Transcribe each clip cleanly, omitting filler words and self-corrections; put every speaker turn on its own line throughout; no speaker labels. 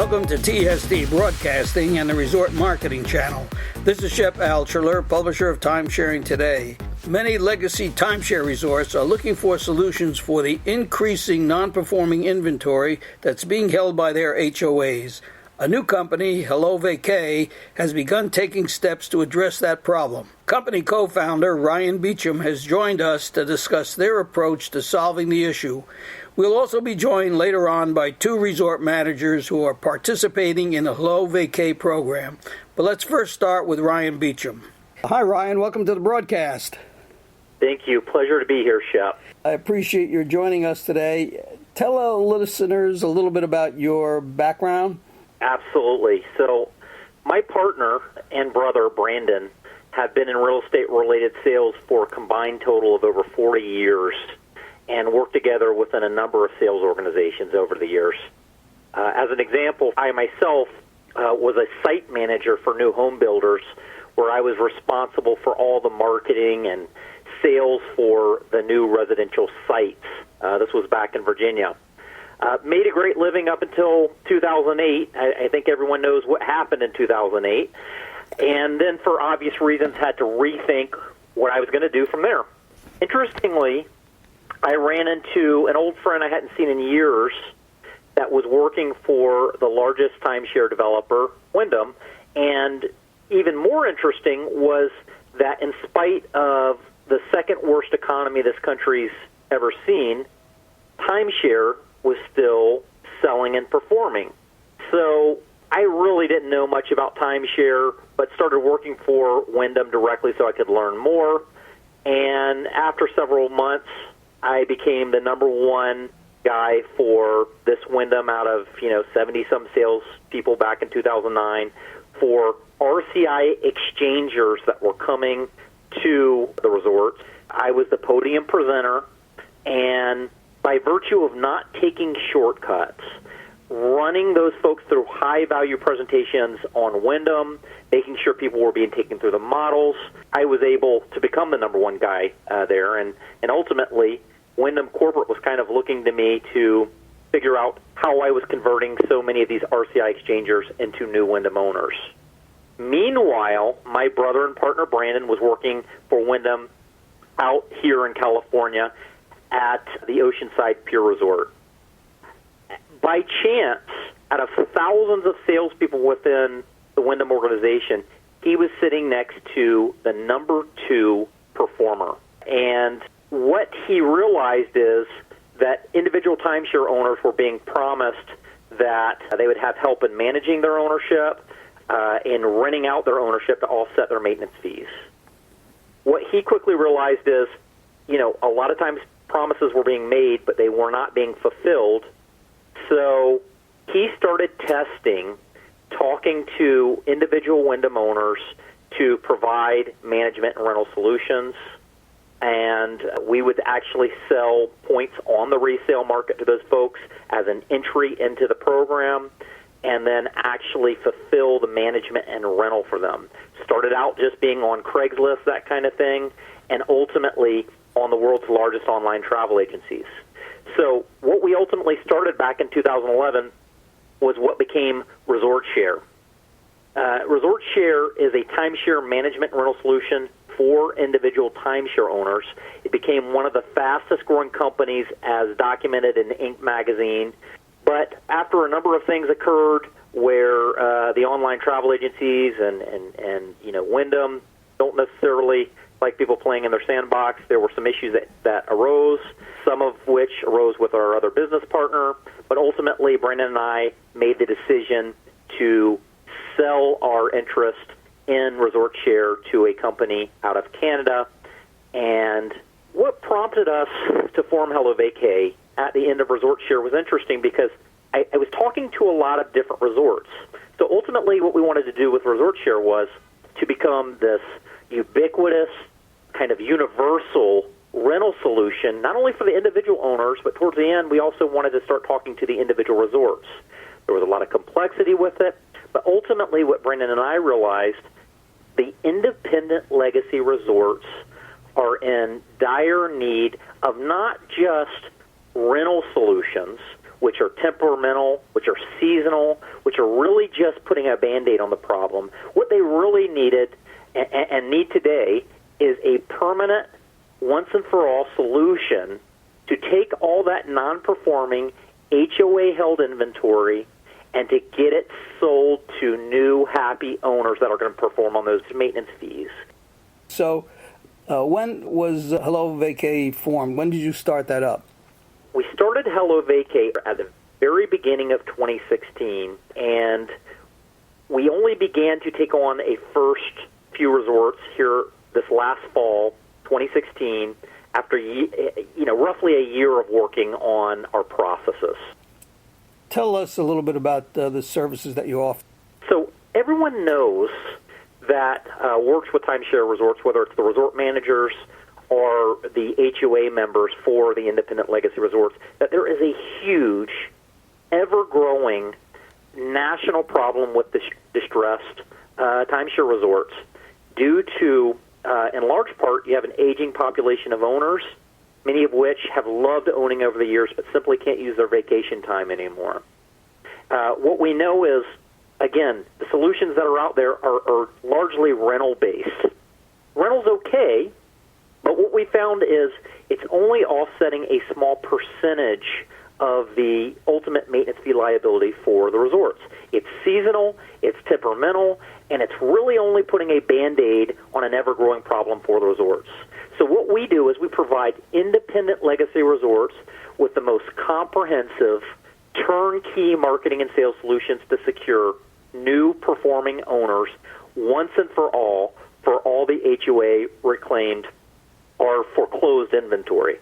Welcome to TST Broadcasting and the Resort Marketing Channel. This is Shep Altshuler, publisher of TimeSharing Today. Many legacy timeshare resorts are looking for solutions for the increasing non-performing inventory that's being held by their HOAs. A new company, Hello Vacay, has begun taking steps to address that problem. Company co-founder Ryan Beachum has joined us to discuss their approach to solving the issue. We'll also be joined later on by two resort managers who are participating in the Hello Vacay program. But let's first start with Ryan Beachum. Hi, Ryan. Welcome to the broadcast.
Thank you. Pleasure to be here, Shep.
I appreciate your joining us today. Tell our listeners a little bit about your background.
Absolutely. So my partner and brother, Brandon, have been in real estate-related sales for a combined total of over 40 years and worked together within a number of sales organizations over the years. As an example, I myself was a site manager for new home builders where I was responsible for all the marketing and sales for the new residential sites. This was back in Virginia. Made a great living up until 2008. I think everyone knows what happened in 2008. And then for obvious reasons had to rethink what I was going to do from there. Interestingly, I ran into an old friend I hadn't seen in years that was working for the largest timeshare developer, Wyndham. And even more interesting was that in spite of the second worst economy this country's ever seen, timeshare was still selling and performing. So I really didn't know much about timeshare, but started working for Wyndham directly so I could learn more. And after several months, I became the number one guy for this Wyndham out of 70-some sales people back in 2009 for RCI exchangers that were coming to the resorts. I was the podium presenter, and by virtue of not taking shortcuts, running those folks through high-value presentations on Wyndham, making sure people were being taken through the models, I was able to become the number one guy there. And ultimately, Wyndham Corporate was kind of looking to me to figure out how I was converting so many of these RCI exchangers into new Wyndham owners. Meanwhile, my brother and partner Brandon was working for Wyndham out here in California at the Oceanside Pier Resort. By chance, out of thousands of salespeople within the Wyndham organization, he was sitting next to the number two performer. And what he realized is that individual timeshare owners were being promised that they would have help in managing their ownership, in renting out their ownership to offset their maintenance fees. What he quickly realized is, a lot of times promises were being made, but they were not being fulfilled. So he started testing, talking to individual Wyndham owners to provide management and rental solutions. And we would actually sell points on the resale market to those folks as an entry into the program, and then actually fulfill the management and rental for them. Started out just being on Craigslist, that kind of thing, and ultimately on the world's largest online travel agencies. So what we ultimately started back in 2011 was what became Resort Share. Resort Share is a timeshare management rental solution for individual timeshare owners. It became one of the fastest growing companies as documented in Inc. magazine. But after a number of things occurred where the online travel agencies and Wyndham don't necessarily like people playing in their sandbox, there were some issues that arose, some of which arose with our other business partner. But ultimately, Brandon and I made the decision to sell our interest in Resort Share to a company out of Canada. And what prompted us to form Hello Vacay at the end of Resort Share was interesting because I was talking to a lot of different resorts. So ultimately what we wanted to do with Resort Share was to become this ubiquitous, kind of universal rental solution, not only for the individual owners, but towards the end we also wanted to start talking to the individual resorts. There was a lot of complexity with it, but ultimately what Brandon and I realized, the independent legacy resorts are in dire need of not just rental solutions which are temperamental, which are seasonal, which are really just putting a Band-Aid on the problem. What they really needed and need today is a permanent, once-and-for-all solution to take all that non-performing HOA-held inventory and to get it sold to new, happy owners that are going to perform on those maintenance fees.
So when was Hello Vacay formed? When did you start that up?
We started Hello Vacay at the very beginning of 2016, and we only began to take on a first few resorts here this last fall, 2016, after roughly a year of working on our processes.
Tell us a little bit about the services that you offer.
So everyone knows that works with timeshare resorts, whether it's the resort managers or the HOA members for the independent legacy resorts, that there is a huge, ever-growing national problem with distressed timeshare resorts due to, in large part, you have an aging population of owners, many of which have loved owning over the years but simply can't use their vacation time anymore. What we know is, again, the solutions that are out there are largely rental-based. Rental's okay, but what we found is it's only offsetting a small percentage of the ultimate maintenance fee liability for the resorts. It's seasonal, it's temperamental, and it's really only putting a Band-Aid on an ever-growing problem for the resorts. So what we do is we provide independent legacy resorts with the most comprehensive turnkey marketing and sales solutions to secure new performing owners once and for all the HOA reclaimed or foreclosed inventory.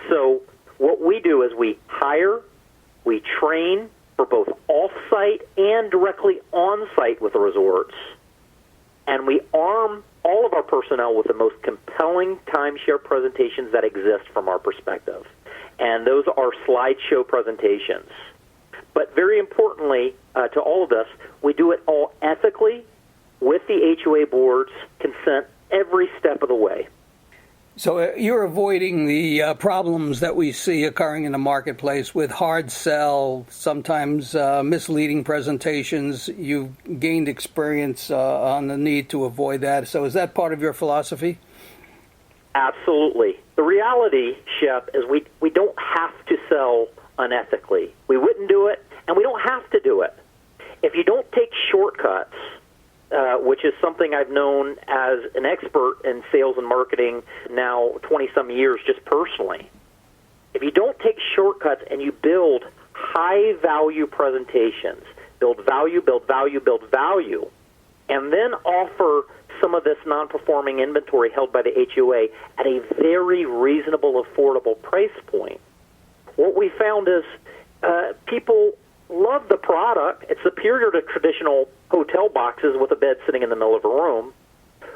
So what we do is we hire, we train for both off-site and directly on-site with the resorts, and we arm all of our personnel with the most compelling timeshare presentations that exist from our perspective. And those are slideshow presentations. But very importantly to all of us, we do it all ethically with the HOA board's consent every step of the way.
So you're avoiding the problems that we see occurring in the marketplace with hard sell, sometimes misleading presentations. You've gained experience on the need to avoid that. So is that part of your philosophy?
Absolutely. The reality, Shep, is we don't have to sell unethically. We wouldn't do it, and we don't have to do it. If you don't take shortcuts, which is something I've known as an expert in sales and marketing now 20-some years just personally. If you don't take shortcuts and you build high-value presentations, build value, and then offer some of this non-performing inventory held by the HOA at a very reasonable, affordable price point, what we found is people love the product. It's superior to traditional hotel boxes with a bed sitting in the middle of a room,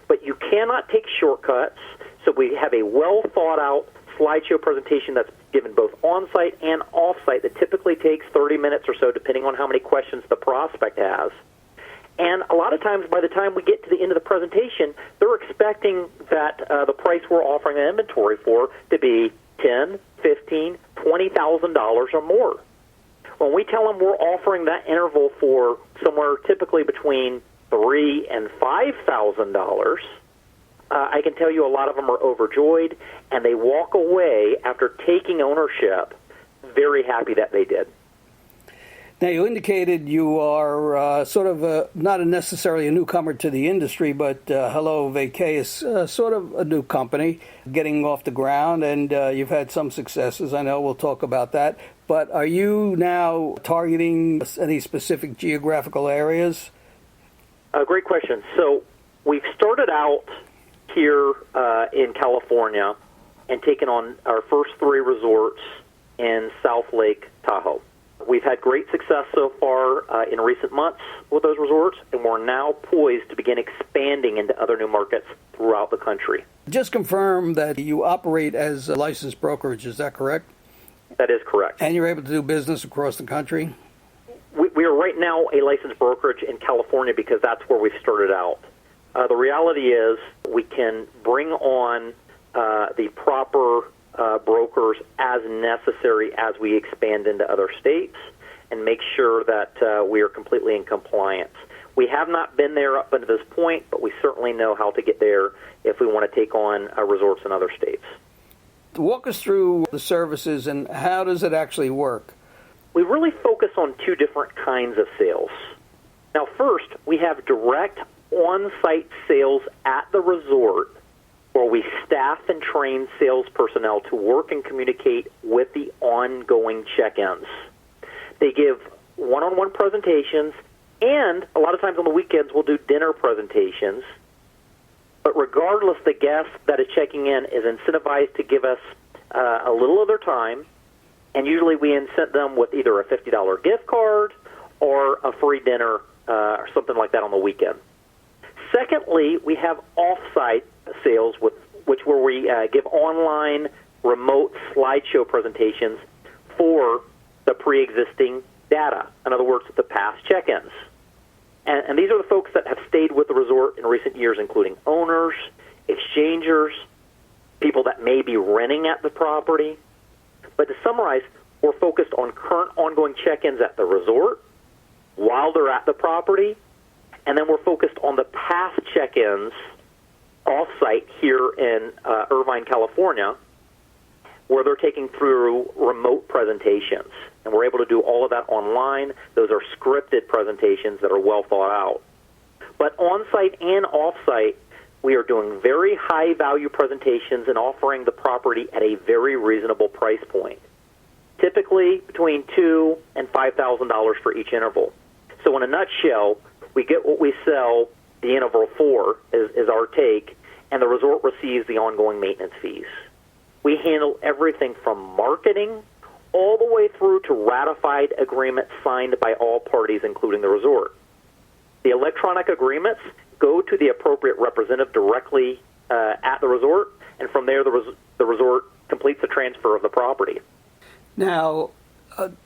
but you cannot take shortcuts. So we have a well-thought-out slideshow presentation that's given both on-site and off-site that typically takes 30 minutes or so, depending on how many questions the prospect has. And a lot of times, by the time we get to the end of the presentation, they're expecting that the price we're offering the inventory for to be $10,000, $15,000, $20,000 or more. When we tell them we're offering that interval for somewhere typically between $3,000 and $5,000, I can tell you a lot of them are overjoyed, and they walk away after taking ownership very happy that they did.
Now, you indicated you are sort of not necessarily a newcomer to the industry, but Hello Vacay is sort of a new company getting off the ground, and you've had some successes. I know we'll talk about that. But are you now targeting any specific geographical areas?
Great question. So we've started out here in California and taken on our first 3 resorts in South Lake Tahoe. We've had great success so far in recent months with those resorts, and we're now poised to begin expanding into other new markets throughout the country.
Just confirm that you operate as a licensed brokerage, is that correct?
That is correct.
And you're able to do business across the country?
We are right now a licensed brokerage in California because that's where we started out. The reality is we can bring on the proper brokers as necessary as we expand into other states and make sure that we are completely in compliance. We have not been there up until this point, but we certainly know how to get there if we want to take on resorts in other states.
Walk us through the services and how does it actually work?
We really focus on two different kinds of sales. Now, first, we have direct on-site sales at the resort where we staff and train sales personnel to work and communicate with the ongoing check-ins. They give one-on-one presentations, and a lot of times on the weekends we'll do dinner presentations. But regardless, the guest that is checking in is incentivized to give us a little of their time, and usually we incent them with either a $50 gift card or a free dinner or something like that on the weekend. Secondly, we have off-site sales, where we give online remote slideshow presentations for the pre-existing data. In other words, the past check-ins. And these are the folks that have stayed with the resort in recent years, including owners, exchangers, people that may be renting at the property. But to summarize, we're focused on current ongoing check-ins at the resort while they're at the property, and then we're focused on the past check-ins off-site here in Irvine, California, where they're taking through remote presentations. And we're able to do all of that online. Those are scripted presentations that are well thought out. But on-site and off-site, we are doing very high-value presentations and offering the property at a very reasonable price point, typically between $2,000 and $5,000 for each interval. So in a nutshell, we get what we sell the interval for, is our take, and the resort receives the ongoing maintenance fees. We handle everything from marketing all the way through to ratified agreements signed by all parties, including the resort. The electronic agreements go to the appropriate representative directly at the resort, and from there the resort completes the transfer of the property.
Now,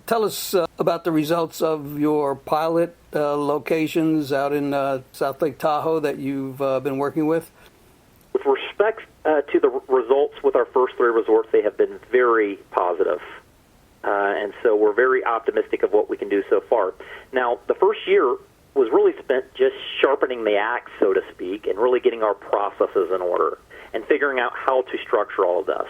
tell us about the results of your pilot locations out in South Lake Tahoe that you've been working with.
With respect to the results with our first three resorts, they have been very positive. And so we're very optimistic of what we can do so far. Now, the first year was really spent just sharpening the axe, so to speak, and really getting our processes in order and figuring out how to structure all of this.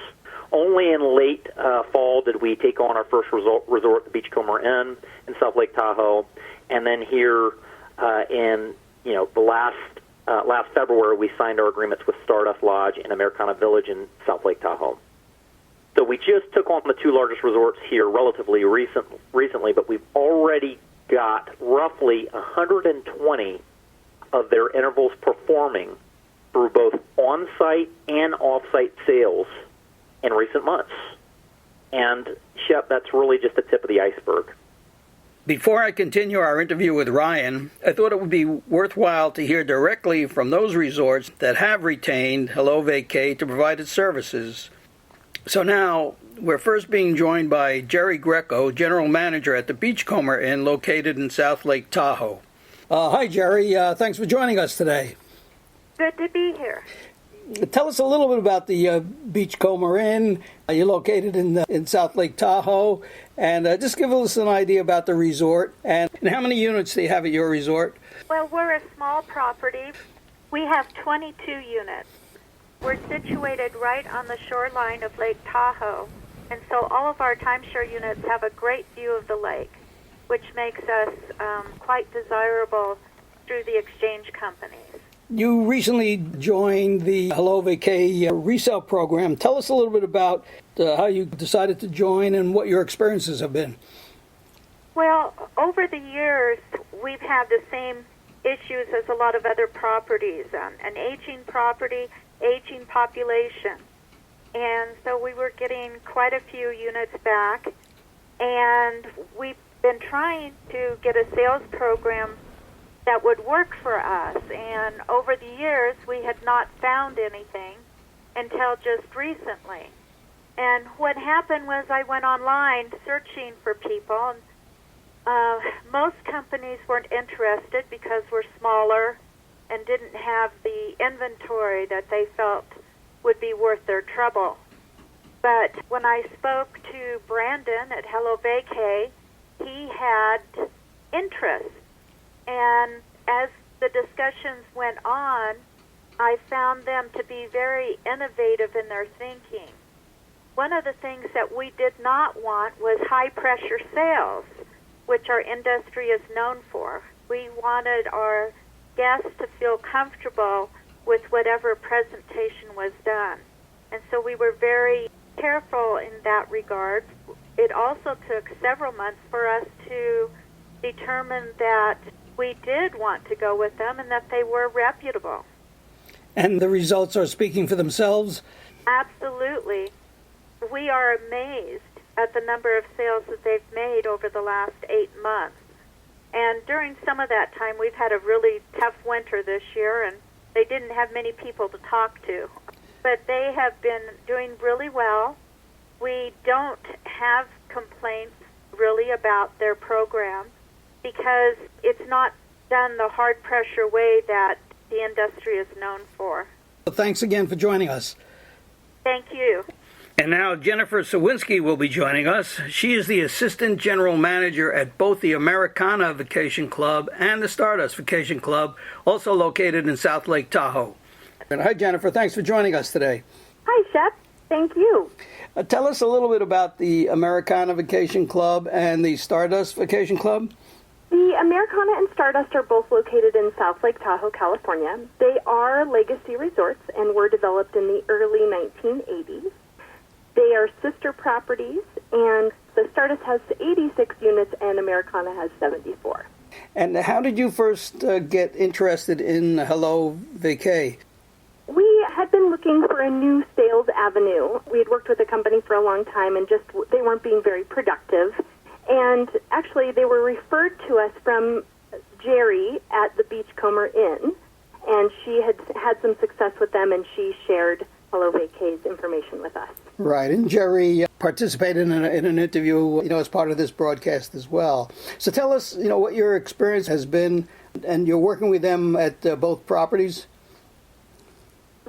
Only in late fall did we take on our first resort, the Beachcomber Inn in South Lake Tahoe, and then here in the last February we signed our agreements with Stardust Lodge and Americana Village in South Lake Tahoe. So we just took on the two largest resorts here relatively recently, but we've already got roughly 120 of their intervals performing through both on-site and off-site sales in recent months. And, Shep, that's really just the tip of the iceberg.
Before I continue our interview with Ryan, I thought it would be worthwhile to hear directly from those resorts that have retained Hello Vacay to provide its services. So now, we're first being joined by Jerry Greco, General Manager at the Beachcomber Inn located in South Lake Tahoe. Hi, Jerry. Thanks for joining us today.
Good to be here.
Tell us a little bit about the Beachcomber Inn. You're located in South Lake Tahoe. And just give us an idea about the resort. And how many units do you have at your resort?
Well, we're a small property. We have 22 units. We're situated right on the shoreline of Lake Tahoe, and so all of our timeshare units have a great view of the lake, which makes us quite desirable through the exchange companies.
You recently joined the Hello Vacay resale program. Tell us a little bit about how you decided to join and what your experiences have been.
Well, over the years, we've had the same issues as a lot of other properties, an aging property, aging population. And so we were getting quite a few units back, and we've been trying to get a sales program that would work for us. And over the years, we had not found anything until just recently. And what happened was I went online searching for people. Most companies weren't interested because we're smaller and didn't have the inventory that they felt would be worth their trouble. But when I spoke to Brandon at Hello Vacay, he had interest. And as the discussions went on, I found them to be very innovative in their thinking. One of the things that we did not want was high-pressure sales, which our industry is known for. We wanted our guests to feel comfortable with whatever presentation was done. And so we were very careful in that regard. It also took several months for us to determine that we did want to go with them and that they were reputable.
And the results are speaking for themselves?
Absolutely. We are amazed at the number of sales that they've made over the last 8 months. And during some of that time, we've had a really tough winter this year, and they didn't have many people to talk to. But they have been doing really well. We don't have complaints really about their program because it's not done the hard pressure way that the industry is known for.
Well, thanks again for joining us.
Thank you.
And now Jennifer Sawinski will be joining us. She is the Assistant General Manager at both the Americana Vacation Club and the Stardust Vacation Club, also located in South Lake Tahoe. And hi, Jennifer. Thanks for joining us today.
Hi, Shep. Thank you.
Tell us a little bit about the Americana Vacation Club and the Stardust Vacation Club.
The Americana and Stardust are both located in South Lake Tahoe, California. They are legacy resorts and were developed in the early 1980s. They are sister properties, and the Stardust has 86 units and Americana has 74.
And how did you first get interested in Hello Vacay?
We had been looking for a new sales avenue. We had worked with a company for a long time, and just they weren't being very productive. And actually, they were referred to us from Jerry at the Beachcomber Inn, and she had had some success with them, and she shared Hello Vacay's information with us.
Right, and Jerry participated in an interview, as part of this broadcast as well. So tell us, what your experience has been, and you're working with them at both properties?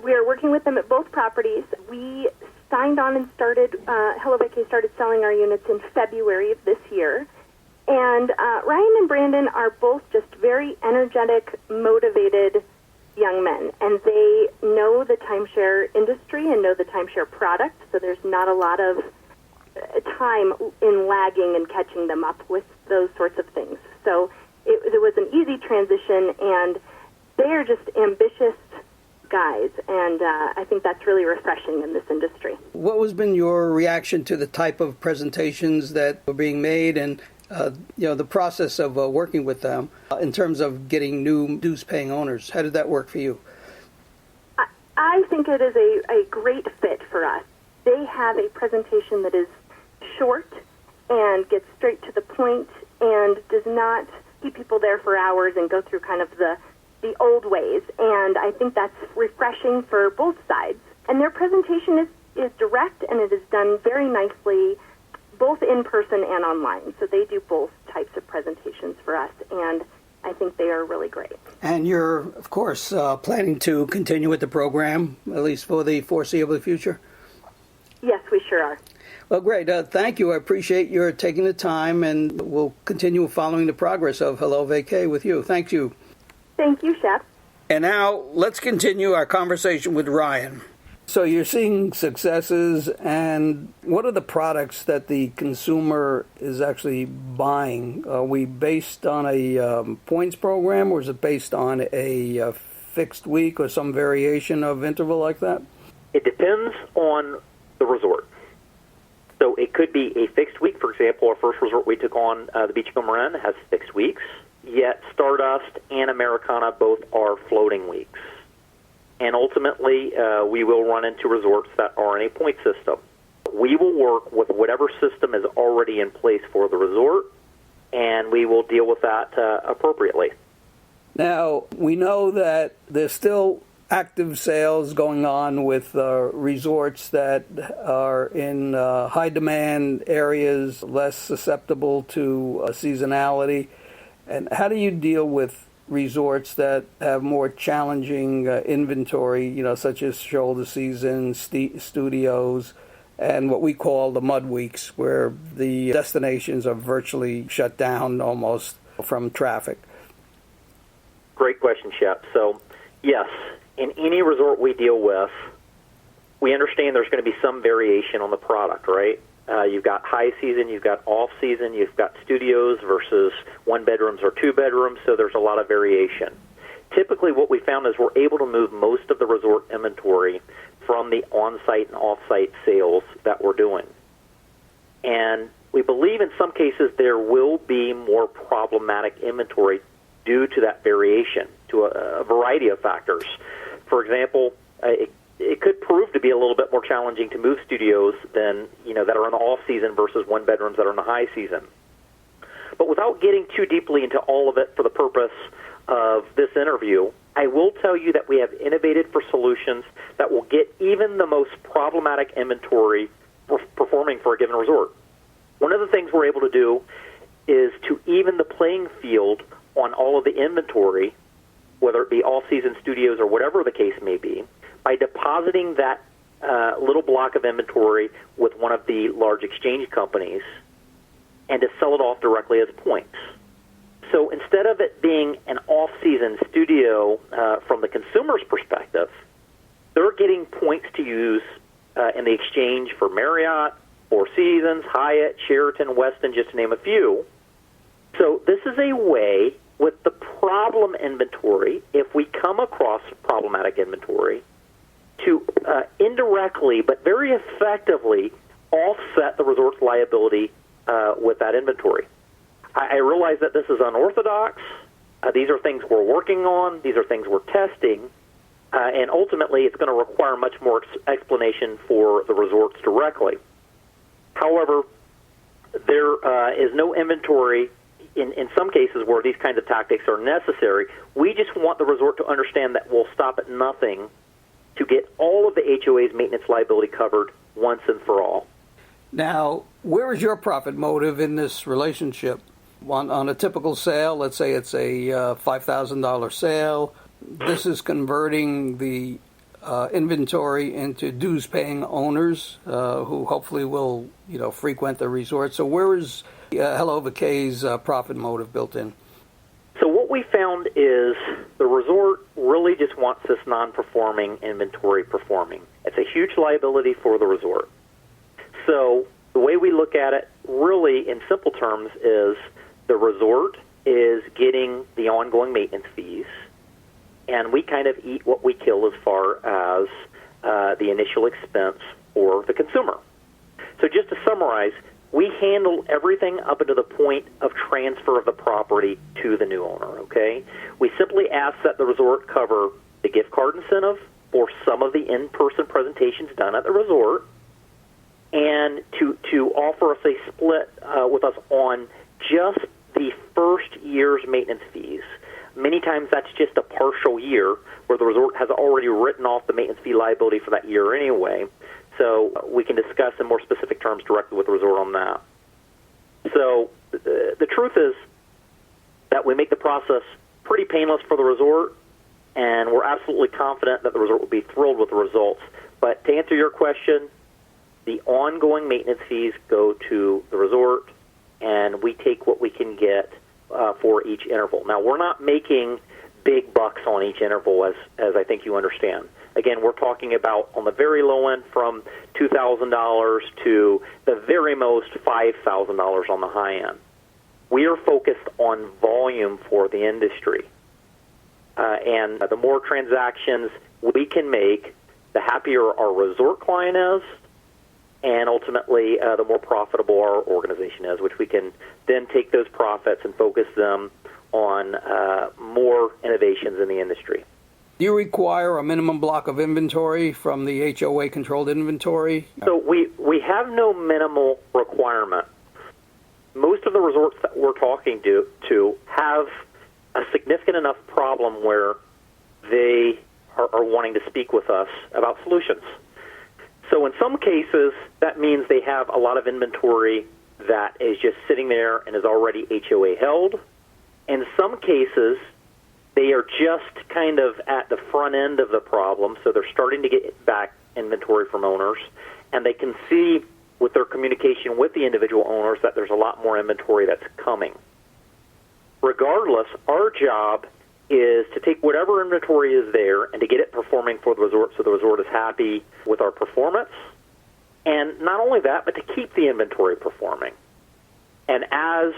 We are working with them at both properties. We signed on and started, Hello Vacay started selling our units in February of this year. And Ryan and Brandon are both just very energetic, motivated young men. And they know the timeshare industry and know the timeshare product, so there's not a lot of time in lagging and catching them up with those sorts of things. So it was an easy transition, and they are just ambitious guys, and I think that's really refreshing in this industry.
What has been your reaction to the type of presentations that were being made and the process of working with them in terms of getting new dues-paying owners? How did that work for you?
I think it is a great fit for us. They have a presentation that is short and gets straight to the point and does not keep people there for hours and go through kind of the old ways, and I think that's refreshing for both sides. And their presentation is direct, and it is done very nicely, both in person and online. So they do both types of presentations for us, and I think they are really great. And
you're, of course, planning to continue with the program, at least for the foreseeable future?
Yes, we sure are.
Well, great. Thank you. I appreciate your taking the time, and we'll continue following the progress of Hello Vacay with you. Thank you.
Thank you, Shep.
And now let's continue our conversation with Ryan. So you're seeing successes, and what are the products that the consumer is actually buying? Are we based on a points program, or is it based on a fixed week or some variation of interval like that?
It depends on the resort. So it could be a fixed week. For example, our first resort we took on, the Beachcomber Inn, has 6 weeks. Yet Stardust and Americana both are floating weeks. And ultimately, we will run into resorts that are in a point system. We will work with whatever system is already in place for the resort, and we will deal with that appropriately.
Now, we know that there's still active sales going on with resorts that are in high-demand areas, less susceptible to seasonality. And how do you deal with resorts that have more challenging inventory, such as shoulder season, studios, and what we call the mud weeks, where the destinations are virtually shut down almost from traffic?
Great question, Shep. So, yes, in any resort we deal with, we understand there's going to be some variation on the product, right? You've got high season, you've got off season, you've got studios versus 1 bedrooms or 2 bedrooms, so there's a lot of variation. Typically what we found is we're able to move most of the resort inventory from the on-site and off-site sales that we're doing. And we believe in some cases there will be more problematic inventory due to that variation, to a variety of factors. For example, it could prove to be a little bit more challenging to move studios than, that are in the off season versus 1 bedrooms that are in the high season. But without getting too deeply into all of it for the purpose of this interview, I will tell you that we have innovated for solutions that will get even the most problematic inventory performing for a given resort. One of the things we're able to do is to even the playing field on all of the inventory, whether it be all-season studios or whatever the case may be, by depositing that little block of inventory with one of the large exchange companies and to sell it off directly as points. So instead of it being an off-season studio from the consumer's perspective, they're getting points to use in the exchange for Marriott, Four Seasons, Hyatt, Sheraton, Westin, just to name a few. So this is a way with the problem inventory, if we come across problematic inventory, to indirectly but very effectively offset the resort's liability with that inventory. I realize that this is unorthodox. These are things we're working on. These are things we're testing. And ultimately, it's going to require much more explanation for the resorts directly. However, there is no inventory in some cases where these kinds of tactics are necessary. We just want the resort to understand that we'll stop at nothing to get all of the HOA's maintenance liability covered once and for all.
Now, where is your profit motive in this relationship? On a typical sale, let's say it's a $5,000 sale, this is converting the inventory into dues-paying owners who hopefully will, frequent the resort. So where is Hello Vacay's profit motive built in?
So what we found is the resort really just wants this non-performing inventory performing. It's a huge liability for the resort. So the way we look at it, really in simple terms, is the resort is getting the ongoing maintenance fees, and we kind of eat what we kill as far as the initial expense for the consumer. So just to summarize, we handle everything up until the point of transfer of the property to the new owner, okay? We simply ask that the resort cover the gift card incentive for some of the in-person presentations done at the resort, and to offer us a split with us on just the first year's maintenance fees. Many times that's just a partial year where the resort has already written off the maintenance fee liability for that year anyway. So we can discuss in more specific terms directly with the resort on that. So the truth is that we make the process pretty painless for the resort, and we're absolutely confident that the resort will be thrilled with the results. But to answer your question, the ongoing maintenance fees go to the resort, and we take what we can get for each interval. Now, we're not making big bucks on each interval, as I think you understand. Again, we're talking about on the very low end from $2,000 to the very most $5,000 on the high end. We are focused on volume for the industry. And the more transactions we can make, the happier our resort client is, and ultimately the more profitable our organization is, which we can then take those profits and focus them on more innovations in the industry.
Do you require a minimum block of inventory from the HOA-controlled inventory?
So we have no minimal requirement. Most of the resorts that we're talking to have a significant enough problem where they are wanting to speak with us about solutions. So in some cases, that means they have a lot of inventory that is just sitting there and is already HOA held. In some cases, They are just kind of at the front end of the problem, so they're starting to get back inventory from owners, and they can see with their communication with the individual owners that there's a lot more inventory that's coming. Regardless, our job is to take whatever inventory is there and to get it performing for the resort so the resort is happy with our performance. And not only that, but to keep the inventory performing. And as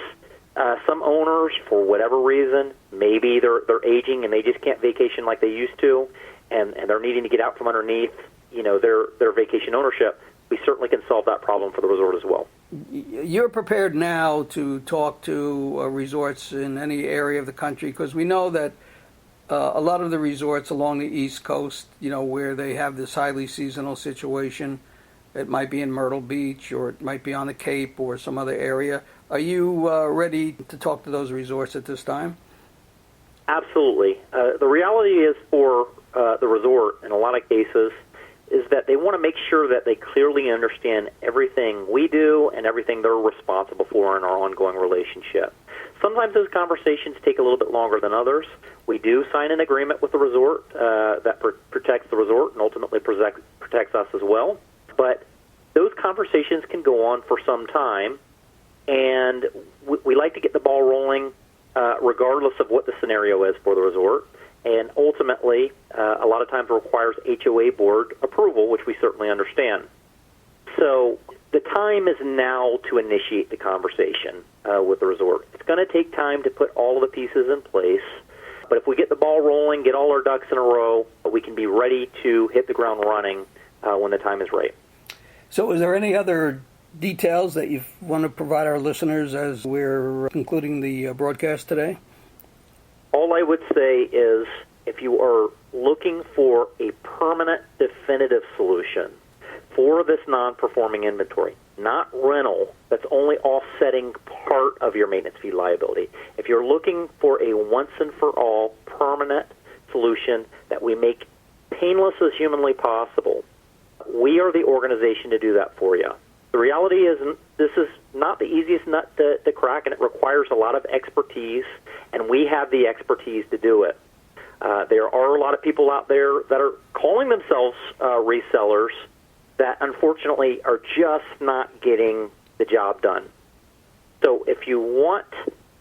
some owners, for whatever reason, maybe they're aging and they just can't vacation like they used to, and they're needing to get out from underneath, their vacation ownership, we certainly can solve that problem for the resort as well.
You're prepared now to talk to resorts in any area of the country, because we know that a lot of the resorts along the East Coast, where they have this highly seasonal situation, it might be in Myrtle Beach or it might be on the Cape or some other area. Are you ready to talk to those resorts at this time?
Absolutely. The reality is for the resort, in a lot of cases, is that they want to make sure that they clearly understand everything we do and everything they're responsible for in our ongoing relationship. Sometimes those conversations take a little bit longer than others. We do sign an agreement with the resort that protects the resort and ultimately protects us as well. But those conversations can go on for some time, and we like to get the ball rolling regardless of what the scenario is for the resort. And ultimately, a lot of times requires HOA board approval, which we certainly understand. So the time is now to initiate the conversation with the resort. It's going to take time to put all of the pieces in place, but if we get the ball rolling, get all our ducks in a row, we can be ready to hit the ground running when the time is right.
So is there any other details that you want to provide our listeners as we're concluding the broadcast today?
All I would say is if you are looking for a permanent, definitive solution for this non-performing inventory, not rental, that's only offsetting part of your maintenance fee liability. If you're looking for a once-and-for-all permanent solution that we make painless as humanly possible, we are the organization to do that for you. The reality is this is not the easiest nut to crack, and it requires a lot of expertise, and we have the expertise to do it. There are a lot of people out there that are calling themselves resellers that unfortunately are just not getting the job done. So if you want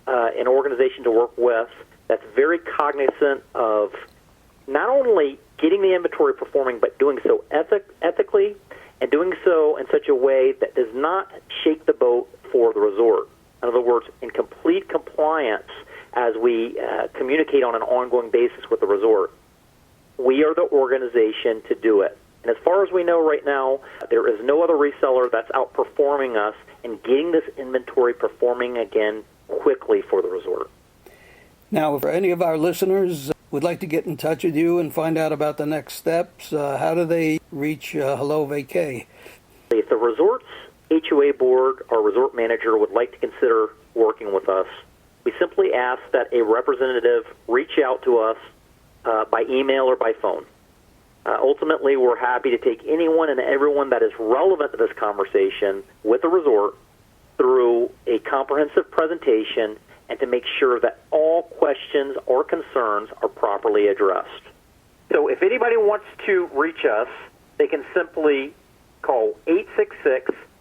an organization to work with that's very cognizant of not only getting the inventory performing, but doing so ethically, and doing so in such a way that does not shake the boat for the resort. In other words, in complete compliance as we communicate on an ongoing basis with the resort. We are the organization to do it. And as far as we know right now, there is no other reseller that's outperforming us in getting this inventory performing again quickly for the resort.
Now, if any of our listeners would like to get in touch with you and find out about the next steps, how do they reach Hello Vacay?
If the resort's HOA board or resort manager would like to consider working with us, we simply ask that a representative reach out to us by email or by phone. Ultimately, we're happy to take anyone and everyone that is relevant to this conversation with the resort through a comprehensive presentation and to make sure that all questions or concerns are properly addressed. So if anybody wants to reach us, they can simply call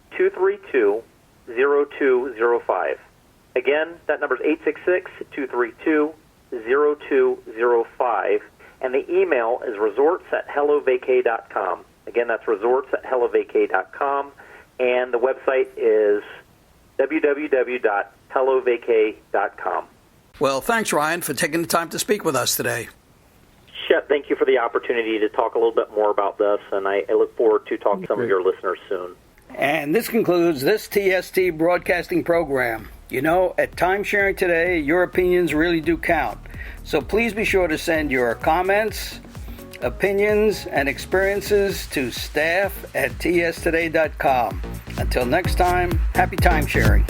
866-232-0205. Again, that number is 866-232-0205. And the email is resorts@HelloVacay.com. Again, that's resorts@HelloVacay.com. And the website is www.HelloVacay.com.
Well, thanks, Ryan, for taking the time to speak with us today.
Shep, thank you for the opportunity to talk a little bit more about this, and I look forward to talking to some of your listeners soon.
And this concludes this TST broadcasting program. You know, at TimeSharing today, your opinions really do count. So please be sure to send your comments, opinions, and experiences to staff@tstoday.com. Until next time, happy time sharing.